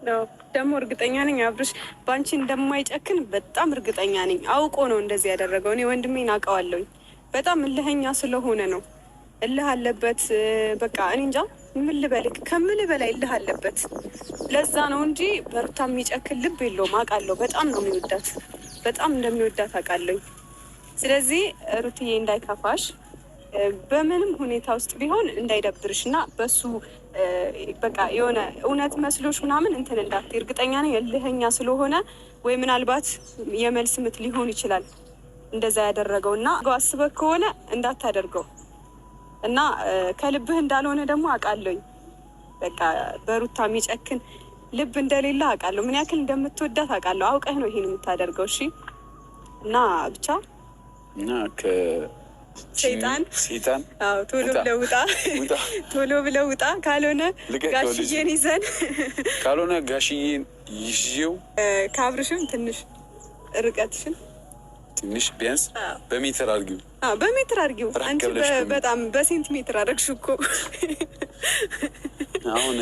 ነው ደግሞ እርግጠኛ ነኝ አብርሽ ባንቺ እንደማይጨክን በጣም እርግጠኛ ነኝ። አውቆ ነው እንደዚህ ያደረገው። እኔ ወንድሜን አውቀዋለሁኝ። በጣም እልህኛ ስለሆነ ነው። እልህ አለበት። በቃ እኔ እንጃ ምን ልበልክ፣ ከምልህ በላይ እልህ አለበት። ለዛ ነው እንጂ በሩታ የሚጨክን ልብ የለውም። አውቃለሁ። በጣም ነው የሚወዳት፣ በጣም እንደሚወዳት አውቃለሁኝ። ስለዚህ ሩትዬ እንዳይከፋሽ፣ በምንም ሁኔታ ውስጥ ቢሆን እንዳይደብርሽ እና በሱ በቃ የሆነ እውነት መስሎሽ ምናምን እንትን እንዳትዪ። እርግጠኛ ነኝ እልህኛ ስለሆነ ወይ ምናልባት የመልስ ምት ሊሆን ይችላል እንደዛ ያደረገው እና አስበህ ከሆነ እንዳታደርገው እና ከልብህ እንዳልሆነ ደግሞ አውቃለሁኝ። በቃ በሩታ የሚጨክን ልብ እንደሌለ አውቃለሁ። ምን ያክል እንደምትወዳት አውቃለሁ። አውቀህ ነው ይሄን የምታደርገው። እሺ እና ብቻ እና ሰይጣን አዎ፣ ቶሎ ብለው ውጣ። ካልሆነ ጋሽዬን ይዘን ይዤው ከአብርሽም ትንሽ ርቀትሽን ትንሽ ቢያንስ በሜትር አድርጊው። በሜትር አድርጊው። አንቺ በጣም በሴንቲሜትር አደረግሽው እኮ አሁን